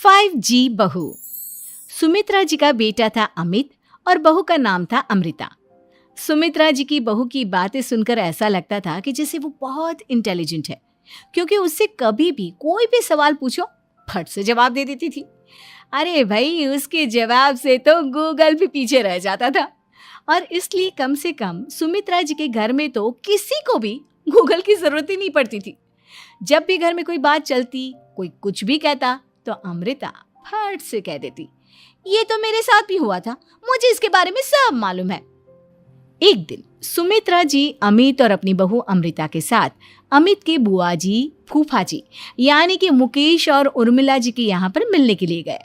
5G बहू। सुमित्रा जी का बेटा था अमित और बहू का नाम था अमृता। सुमित्रा जी की बहू की बातें सुनकर ऐसा लगता था कि जैसे वो बहुत इंटेलिजेंट है, क्योंकि उससे कभी भी कोई भी सवाल पूछो फट से जवाब दे देती थी। अरे भाई, उसके जवाब से तो गूगल भी पीछे रह जाता था। और इसलिए कम से कम सुमित्रा जी के घर में तो किसी को भी गूगल की जरूरत ही नहीं पड़ती थी। जब भी घर में कोई बात चलती, कोई कुछ भी कहता, तो अमृता फट से कह देती, ये तो मेरे साथ भी हुआ था, मुझे इसके बारे में सब मालूम है। एक दिन सुमित्रा जी अमित और अपनी बहू अमृता के साथ अमित के बुआ जी, फूफा जी यानी कि मुकेश और उर्मिला जी के यहाँ पर मिलने के लिए गए।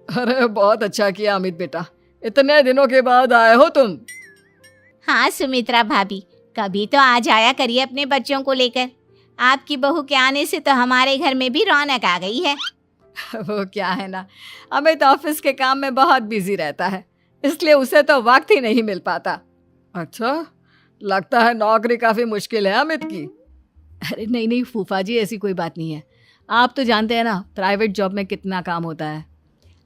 अरे बहुत अच्छा किया अमित बेटा, इतने दिनों के बाद आए हो तुम। हाँ सुमित्रा भाभी, कभी तो आ जाया करिए अपने बच्चों को लेकर। आपकी बहू के आने से तो हमारे घर में भी रौनक आ गई है। वो क्या है ना, अमित ऑफिस के काम में बहुत बिजी रहता है, इसलिए उसे तो वक्त ही नहीं मिल पाता। अच्छा, लगता है नौकरी काफी मुश्किल है अमित की। अरे नहीं नहीं फूफा जी, ऐसी कोई बात नहीं है। आप तो जानते हैं ना प्राइवेट जॉब में कितना काम होता है।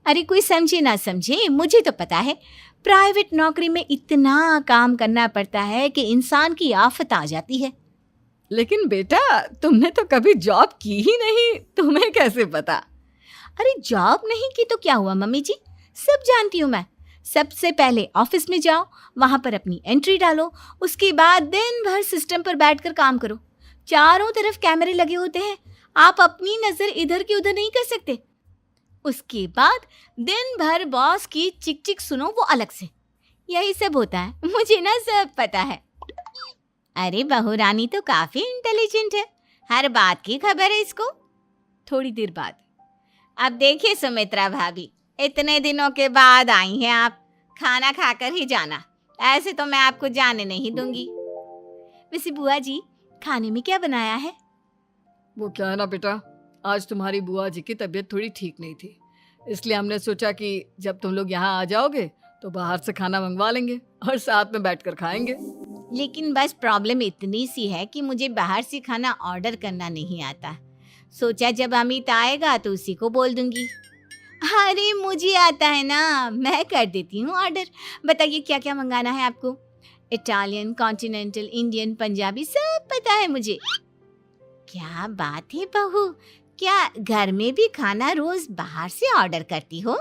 अरे कोई समझे ना समझे, मुझे तो पता है प्राइवेट नौकरी में इतना काम करना पड़ता है कि इंसान की आफत आ जाती है। लेकिन बेटा, तुमने तो कभी जॉब की ही नहीं, तुम्हें कैसे पता? अरे जॉब नहीं की तो क्या हुआ मम्मी जी, सब जानती हूँ मैं। सबसे पहले ऑफिस में जाओ, वहां पर अपनी एंट्री डालो, उसके बाद दिन भर सिस्टम पर बैठकर काम करो। चारों तरफ कैमरे लगे होते हैं, आप अपनी नजर इधर की उधर नहीं कर सकते। उसके बाद दिन भर बॉस की चिक चिक सुनो, वो अलग से। यही सब होता है, मुझे ना सब पता है। अरे बहू रानी तो काफी इंटेलिजेंट है, हर बात की खबर है इसको। थोड़ी देर बाद, अब देखिए सुमित्रा भाभी, इतने दिनों के बाद आई हैं आप, खाना खाकर ही जाना, ऐसे तो मैं आपको जाने नहीं दूंगी। वैसे बुआ जी, खाने में क्या बनाया है? वो क्या है ना बेटा, आज तुम्हारी बुआ जी की तबीयत थोड़ी ठीक नहीं थी, इसलिए हमने सोचा कि जब तुम लोग यहाँ आ जाओगे तो बाहर से खाना मंगवा लेंगे और साथ में बैठकर खाएंगे। लेकिन बस प्रॉब्लम इतनी सी है कि मुझे बाहर से खाना ऑर्डर करना नहीं आता। सोचा जब अमित आएगा तो उसी को बोल दूंगी। अरे मुझे आता है ना, मैं कर देती हूँ ऑर्डर। बताइए क्या क्या मंगाना है आपको? इटालियन, कॉन्टिनेंटल, इंडियन, पंजाबी, सब पता है मुझे। क्या बात है बहू, क्या घर में भी खाना रोज बाहर से ऑर्डर करती हो?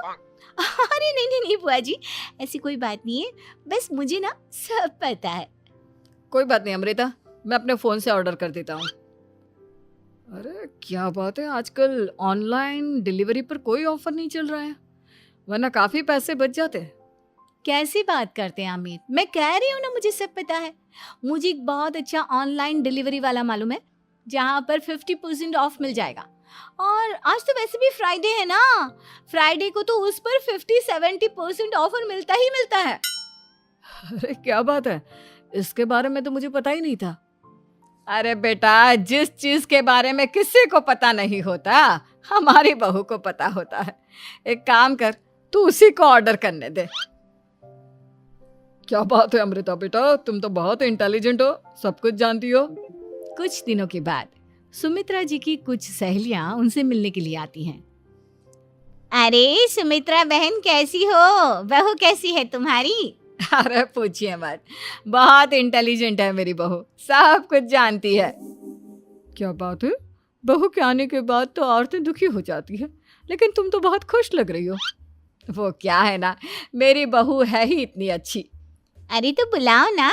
अरे नहीं नहीं नहीं बुआ जी, ऐसी कोई बात नहीं है, बस मुझे ना सब पता है। कोई बात नहीं अमृता, मैं अपने फोन से ऑर्डर कर देता हूँ। अरे क्या बात है, आजकल ऑनलाइन डिलीवरी पर कोई ऑफर नहीं चल रहा है, वरना काफी पैसे बच जाते हैं। कैसी बात करते हैं अमित, मैं कह रही हूँ ना मुझे सब पता है। मुझे एक बहुत अच्छा ऑनलाइन डिलीवरी वाला मालूम है, जहाँ पर 50% ऑफ मिल जाएगा। और आज तो वैसे भी फ्राइडे है ना, फ्राइडे को तो उस पर 50-70% ऑफर मिलता ही मिलता है। अरे क्या बात है, इसके बारे में तो मुझे पता ही नहीं था। अरे बेटा, जिस चीज के बारे में किसी को पता नहीं होता, हमारी बहू को पता होता है। एक काम कर, तू उसी को ऑर्डर करने दे। क्या बात है अमृता बेटा, तुम तो बहुत इंटेलिजेंट हो, सब कुछ जानती हो। कुछ दिनों के बाद सुमित्रा जी की कुछ सहेलियां उनसे मिलने के लिए आती हैं। अरे सुमित्रा बहन कैसी हो, बहू कैसी है तुम्हारी? अरे पूछिए मत, बहुत इंटेलिजेंट है मेरी बहू, सब कुछ जानती है। क्या बात है, बहू के आने के बाद तो औरतें दुखी हो जाती है, लेकिन तुम तो बहुत खुश लग रही हो। वो क्या है ना, मेरी बहू है ही इतनी अच्छी। अरे तो बुलाओ ना,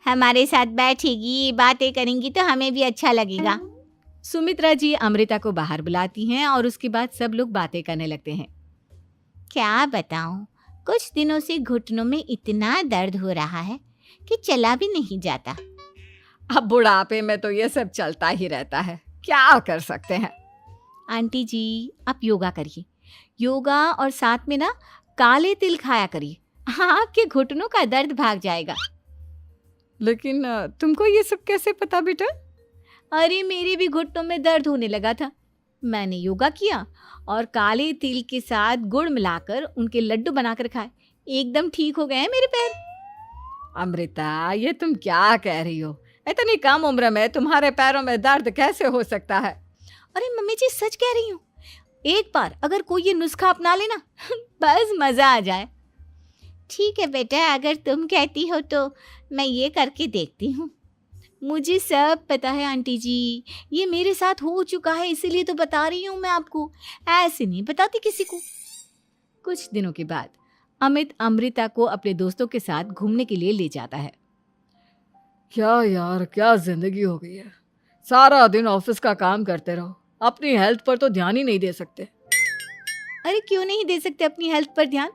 हमारे साथ बैठेगी, बातें करेंगी तो हमें भी अच्छा लगेगा। सुमित्रा जी अमृता को बाहर बुलाती हैं और उसके बाद सब लोग बातें करने लगते हैं। क्या बताऊं, कुछ दिनों से घुटनों में इतना दर्द हो रहा है कि चला भी नहीं जाता। अब बुढ़ापे में तो ये सब चलता ही रहता है, क्या कर सकते हैं। आंटी जी, आप योगा करिए, योगा और साथ में ना काले तिल खाया करिए, आपके घुटनों का दर्द भाग जाएगा। लेकिन तुमको ये सब कैसे पता बेटा? अरे मेरे भी घुटनों में दर्द होने लगा था, मैंने योगा किया और काले तिल के साथ गुड़ मिलाकर उनके लड्डू बनाकर खाए, एकदम ठीक हो गए हैं मेरे पैर। अमृता, ये तुम क्या कह रही हो? इतनी कम उम्र में तुम्हारे पैरों में दर्द कैसे हो सकता है? अरे मम्मी जी सच कह रही हूँ, एक बार अगर कोई ये नुस्खा अपना लेना बस मजा आ जाए। ठीक है बेटा, अगर तुम कहती हो तो मैं ये करके देखती हूँ। मुझे सब पता है आंटी जी, ये मेरे साथ हो चुका है, इसीलिए तो बता रही हूँ मैं आपको, ऐसे नहीं बताती किसी को। कुछ दिनों के बाद अमित अमृता को अपने दोस्तों के साथ घूमने के लिए ले जाता है। क्या यार, क्या जिंदगी हो गई है। सारा दिन ऑफिस का काम करते रहो, अपनी हेल्थ पर तो ध्यान ही नहीं दे सकते। अरे क्यों नहीं दे सकते अपनी हेल्थ पर ध्यान?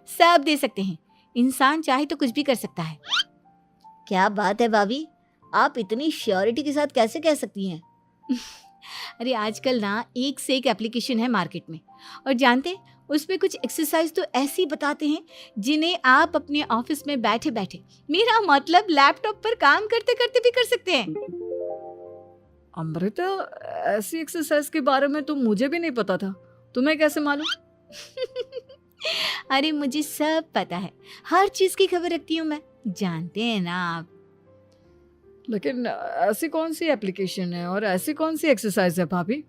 सब दे सकते हैं, इंसान चाहे तो कुछ भी कर सकता है। क्या बात है भाभी, आप इतनी श्योरिटी के साथ कैसे कह सकती हैं? अरे आजकल ना एक से एक एप्लीकेशन है मार्केट में, और जानते हैं उसमें कुछ एक्सरसाइज तो ऐसी बताते हैं जिन्हें आप अपने ऑफिस में बैठे बैठे, मेरा मतलब लैपटॉप पर काम करते करते भी कर सकते हैं। अमृता, ऐसी एक्सरसाइज के बारे में तो मुझे भी नहीं पता था, तुम्हें कैसे मालूम? अरे मुझे सब पता है, हर चीज की खबर रखती हूँ मैं, जानते हैं ना आप। लेकिन ऐसी कौन सी एप्लीकेशन है और ऐसी कौन सी एक्सरसाइज है भाभी?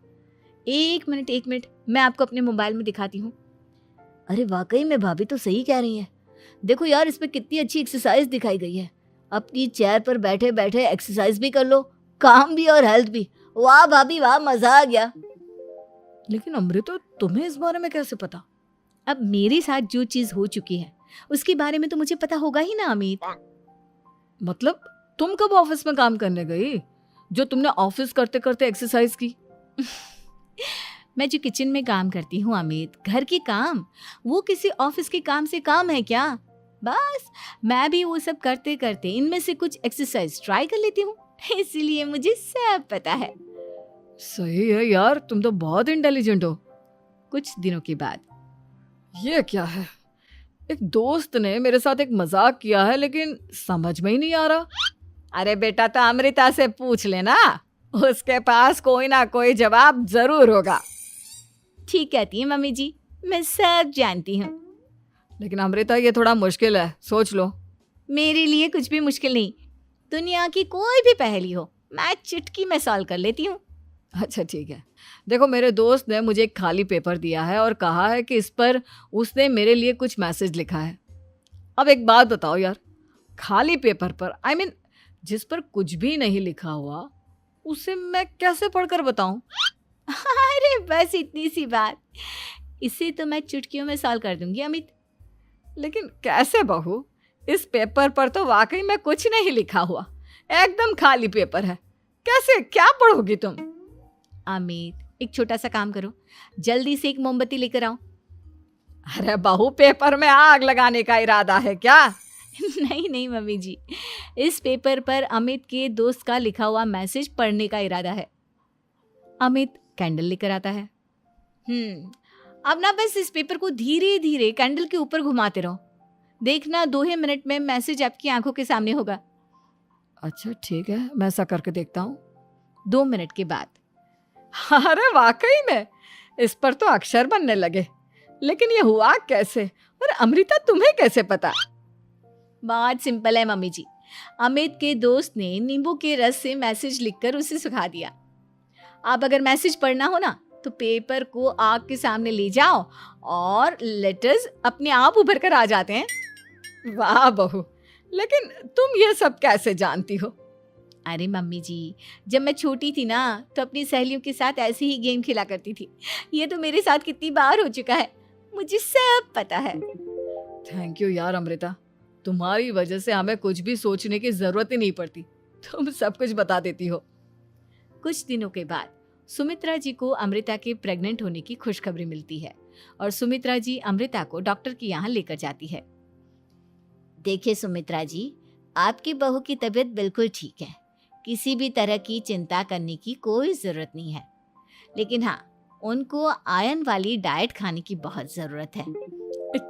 एक मिनट, मैं आपको अपने मोबाइल में दिखाती हूँ। अरे वाकई में भाभी तो सही कह रही हैं। देखो यार, इसमें कितनी अच्छी एक्सरसाइज दिखाई गई है। अपनी चेयर पर बैठे बैठे एक्सरसाइज भी कर लो, काम भी और हेल्थ भी। वाह भाभी वाह, मजा आ गया। लेकिन अमृता, तुम्हें इस बारे में कैसे पता? अब मेरे साथ जो चीज हो चुकी है उसके बारे में तो मुझे पता होगा ही ना अमित। मतलब तुम कब ऑफिस में काम करने गई जो तुमने ऑफिस करते करते एक्सरसाइज की? मैं जो किचन में काम करती हूँ अमित, घर के काम, वो किसी ऑफिस के काम से काम है क्या? बस मैं भी वो सब करते करते इनमें से कुछ एक्सरसाइज ट्राई कर लेती हूँ, इसीलिए मुझे सब पता है। सही है यार, तुम तो बहुत इंटेलिजेंट हो। कुछ दिनों के बाद ये क्या है, एक दोस्त ने मेरे साथ एक मजाक किया है लेकिन समझ में ही नहीं आ रहा। अरे बेटा, तो अमृता से पूछ लेना, उसके पास कोई ना कोई जवाब जरूर होगा। ठीक कहती है मम्मी जी, मैं सब जानती हूँ। लेकिन अमृता, ये थोड़ा मुश्किल है, सोच लो। मेरे लिए कुछ भी मुश्किल नहीं, दुनिया की कोई भी पहेली हो मैं चुटकी में सॉल्व कर लेती हूँ। अच्छा ठीक है, देखो मेरे दोस्त ने मुझे एक खाली पेपर दिया है और कहा है कि इस पर उसने मेरे लिए कुछ मैसेज लिखा है। अब एक बात बताओ यार, खाली पेपर पर, आई मीन जिस पर कुछ भी नहीं लिखा हुआ, उसे मैं कैसे पढ़कर बताऊं? अरे बस इतनी सी बात, इसे तो मैं चुटकियों में सॉल्व कर दूंगी अमित। लेकिन कैसे बहू, इस पेपर पर तो वाकई में कुछ नहीं लिखा हुआ, एकदम खाली पेपर है, कैसे, क्या पढ़ोगी तुम? अमित, एक छोटा सा काम करो, जल्दी से एक मोमबत्ती लेकर आओ। अरे बहू, पेपर में आग लगाने का इरादा है क्या? नहीं मम्मी जी, इस पेपर पर अमित के दोस्त का लिखा हुआ मैसेज पढ़ने का इरादा है। अमित कैंडल लेकर आता है। अब ना बस इस पेपर को धीरे धीरे कैंडल के ऊपर घुमाते रहो, देखना 2 ही मिनट में मैसेज आपकी आंखों के सामने होगा। अच्छा ठीक है, मैं ऐसा करके देखता हूँ। 2 मिनट के बाद, अरे वाकई में इस पर तो अक्षर बनने लगे, लेकिन ये हुआ कैसे? और अमृता, तुम्हें कैसे पता? बहुत सिंपल है मम्मी जी, अमित के दोस्त ने नींबू के रस से मैसेज लिखकर उसे सुखा दिया। अब अगर मैसेज पढ़ना हो ना तो पेपर को आग के सामने ले जाओ और लेटर्स अपने आप उभर कर आ जाते हैं। वाह बहू, लेकिन तुम ये सब कैसे जानती हो? अरे मम्मी जी, जब मैं छोटी थी ना तो अपनी सहेलियों के साथ ऐसे ही गेम खेला करती थी। ये तो मेरे साथ कितनी बार हो चुका है, मुझे सब पता है। थैंक यू यार अमृता, तुम्हारी वजह से हमें कुछ भी सोचने की जरूरत ही नहीं पड़ती, तुम सब कुछ बता देती हो। कुछ दिनों के बाद सुमित्रा जी को अमृता के प्रेग्नेंट होने की खुशखबरी मिलती है और सुमित्रा जी अमृता को डॉक्टर के यहाँ लेकर जाती है। देखिए सुमित्रा जी, आपकी बहू की तबीयत बिल्कुल ठीक है, किसी भी तरह की चिंता करने की कोई ज़रूरत नहीं है, लेकिन हाँ, उनको आयरन वाली डाइट खाने की बहुत ज़रूरत है।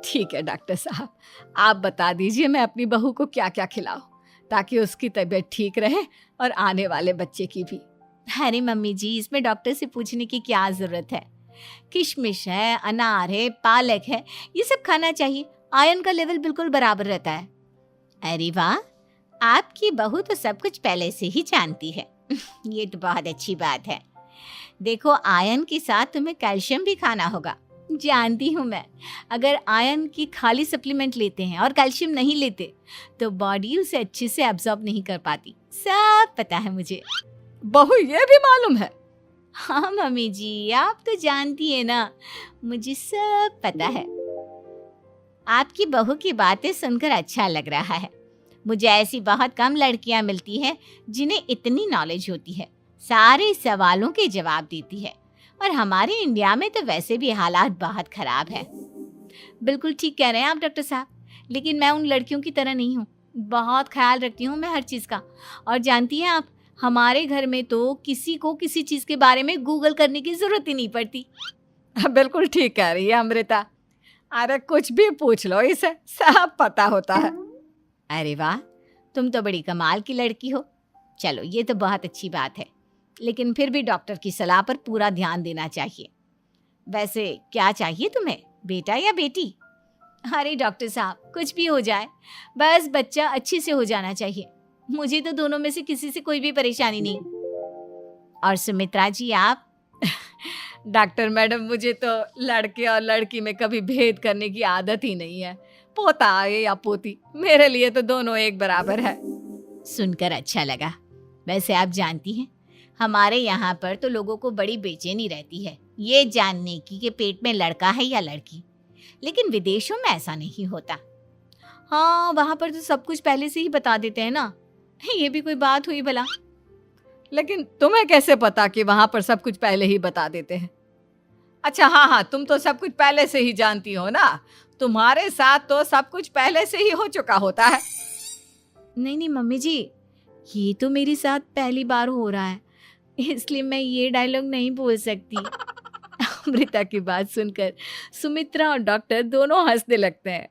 ठीक है डॉक्टर साहब, आप बता दीजिए मैं अपनी बहू को क्या क्या खिलाऊं ताकि उसकी तबीयत ठीक रहे और आने वाले बच्चे की भी। अरे मम्मी जी, इसमें डॉक्टर से पूछने की क्या ज़रूरत है, किशमिश है, अनार है, पालक है, ये सब खाना चाहिए, आयरन का लेवल बिल्कुल बराबर रहता है। अरे वाह, आपकी बहू तो सब कुछ पहले से ही जानती है। ये तो बहुत अच्छी बात है। देखो, आयरन के साथ तुम्हें कैल्शियम भी खाना होगा। जानती हूँ मैं, अगर आयरन की खाली सप्लीमेंट लेते हैं और कैल्शियम नहीं लेते तो बॉडी उसे अच्छे से एब्जॉर्ब नहीं कर पाती। सब पता है मुझे। बहू ये भी मालूम है? हाँ मम्मी जी, आप तो जानती है ना, मुझे सब पता है। आपकी बहू की बातें सुनकर अच्छा लग रहा है। मुझे ऐसी बहुत कम लड़कियां मिलती हैं जिन्हें इतनी नॉलेज होती है, सारे सवालों के जवाब देती है। और हमारे इंडिया में तो वैसे भी हालात बहुत खराब है। बिल्कुल ठीक कह रहे हैं आप डॉक्टर साहब, लेकिन मैं उन लड़कियों की तरह नहीं हूँ। बहुत ख्याल रखती हूँ मैं हर चीज़ का। और जानती हैं आप, हमारे घर में तो किसी को किसी चीज़ के बारे में गूगल करने की ज़रूरत ही नहीं पड़ती। बिल्कुल ठीक कह रही है अमृता। अरे कुछ भी पूछ लो, इसे सब पता होता है। अरे वाह, तुम तो बड़ी कमाल की लड़की हो। चलो, ये तो बहुत अच्छी बात है, लेकिन फिर भी डॉक्टर की सलाह पर पूरा ध्यान देना चाहिए। वैसे क्या चाहिए तुम्हें, बेटा या बेटी? अरे डॉक्टर साहब, कुछ भी हो जाए, बस बच्चा अच्छे से हो जाना चाहिए। मुझे तो दोनों में से किसी से कोई भी परेशानी नहीं। और सुमित्रा जी, आप? डॉक्टर मैडम, मुझे तो लड़के और लड़की में कभी भेद करने की आदत ही नहीं है। पोता आए या पोती, मेरे लिए तो दोनों एक बराबर है। सुनकर अच्छा लगा। वैसे आप जानती हैं, हमारे यहाँ पर तो लोगों को बड़ी बेचैनी रहती है ये जानने की कि पेट में लड़का है या लड़की, लेकिन विदेशों में ऐसा नहीं होता। हाँ, वहाँ पर तो सब कुछ पहले से ही बता देते हैं ना। ये भी कोई बात हुई भला? लेकिन तुम्हें कैसे पता कि वहां पर सब कुछ पहले ही बता देते हैं? अच्छा हाँ, तुम तो सब कुछ पहले से ही जानती हो ना। तुम्हारे साथ तो सब कुछ पहले से ही हो चुका होता है। नहीं मम्मी जी, ये तो मेरे साथ पहली बार हो रहा है, इसलिए मैं ये डायलॉग नहीं बोल सकती। अमृता की बात सुनकर सुमित्रा और डॉक्टर दोनों हंसने लगते हैं।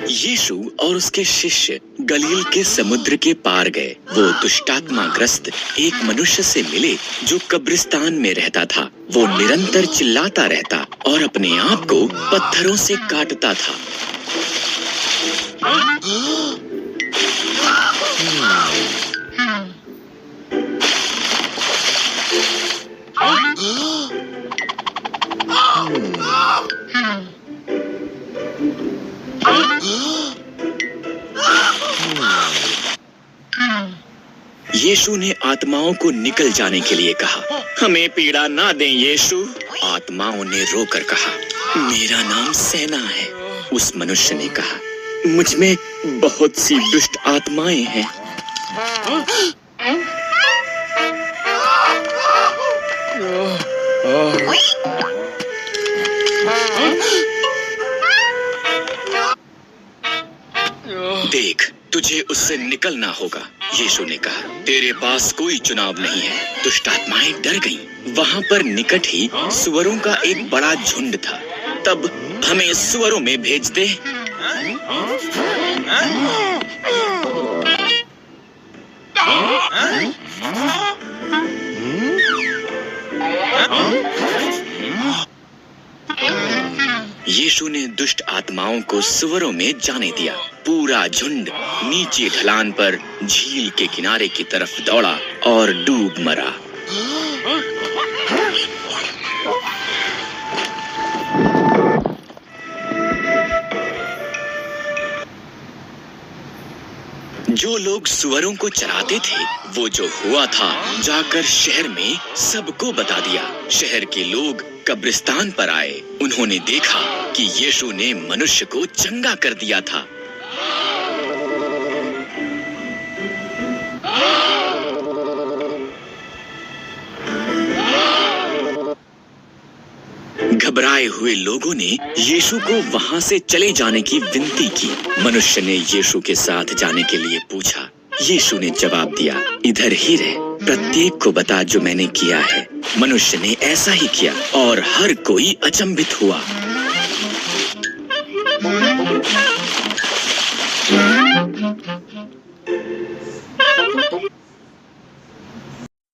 यीशु और उसके शिष्य गलील के समुद्र के पार गए। वो दुष्टात्मा ग्रस्त एक मनुष्य से मिले जो कब्रिस्तान में रहता था। वो निरंतर चिल्लाता रहता और अपने आप को पत्थरों से काटता था। यीशु ने आत्माओं को निकल जाने के लिए कहा। हमें पीड़ा ना दें यीशु। आत्माओं ने रोकर कहा, मेरा नाम सेना है। उस मनुष्य ने कहा, मुझ में बहुत सी दुष्ट आत्माएं हैं। देख, तुझे उससे निकलना होगा। यीशु ने कहा, तेरे पास कोई चुनाव नहीं है। दुष्ट आत्माएं डर गईं। वहां पर निकट ही सुअरों का एक बड़ा झुंड था। तब हमें सुअरों में भेज दे। यीशु ने दुष्ट आत्माओं को सुअरों में जाने दिया। पूरा झुंड नीचे ढलान पर झील के किनारे की तरफ दौड़ा और डूब मरा। जो लोग सुअरों को चराते थे, वो जो हुआ था जाकर शहर में सबको बता दिया। शहर के लोग कब्रिस्तान पर आए। उन्होंने देखा कि यीशु ने मनुष्य को चंगा कर दिया था। घबराए हुए लोगों ने यीशु को वहां से चले जाने की विनती की। मनुष्य ने यीशु के साथ जाने के लिए पूछा। यीशु ने जवाब दिया, इधर ही रह, प्रत्येक को बता जो मैंने किया है। मनुष्य ने ऐसा ही किया और हर कोई अचंभित हुआ।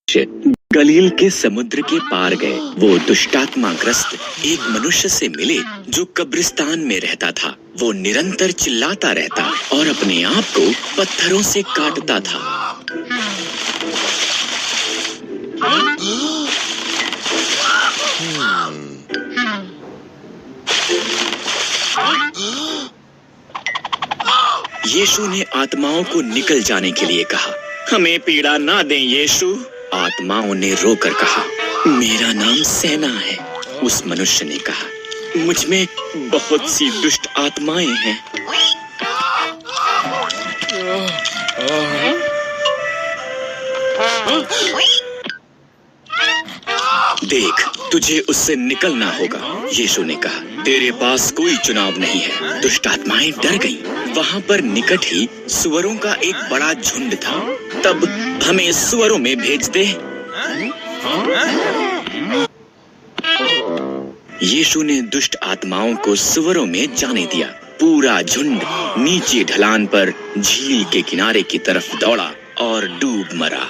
गलील के समुद्र के पार गए। वो दुष्टात्माग्रस्त एक मनुष्य से मिले जो कब्रिस्तान में रहता था। वो निरंतर चिल्लाता रहता और अपने आप को पत्थरों से काटता था। यीशु ने आत्माओं को निकल जाने के लिए कहा। हमें पीड़ा ना दें यीशु। आत्माओं ने रोकर कहा, मेरा नाम सेना है। उस मनुष्य ने कहा, मुझ में बहुत सी दुष्ट आत्माएं हैं। देख, तुझे उससे निकलना होगा। यीशु ने कहा, तेरे पास कोई चुनाव नहीं है। दुष्ट आत्माएं डर गईं। वहां पर निकट ही सुअरों का एक बड़ा झुंड था। तब हमें सुअरों में भेज दे। यीशु ने दुष्ट आत्माओं को सुअरों में जाने दिया। पूरा झुंड नीचे ढलान पर झील के किनारे की तरफ दौड़ा और डूब मरा।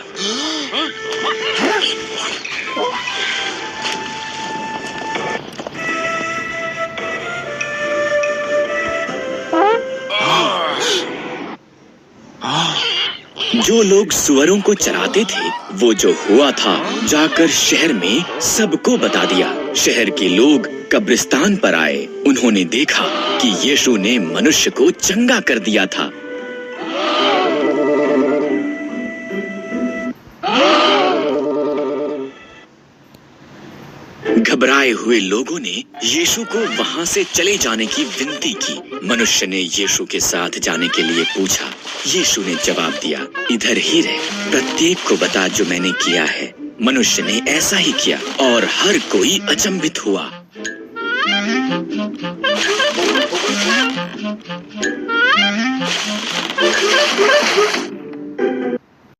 जो लोग सुअरों को चराते थे, वो जो हुआ था जाकर शहर में सबको बता दिया। शहर के लोग कब्रिस्तान पर आए। उन्होंने देखा कि यीशु ने मनुष्य को चंगा कर दिया था। घबराए हुए लोगों ने यीशु को वहां से चले जाने की विनती की। मनुष्य ने यीशु के साथ जाने के लिए पूछा। यीशु ने जवाब दिया, इधर ही रह, प्रत्येक को बता जो मैंने किया है। मनुष्य ने ऐसा ही किया और हर कोई अचंभित हुआ।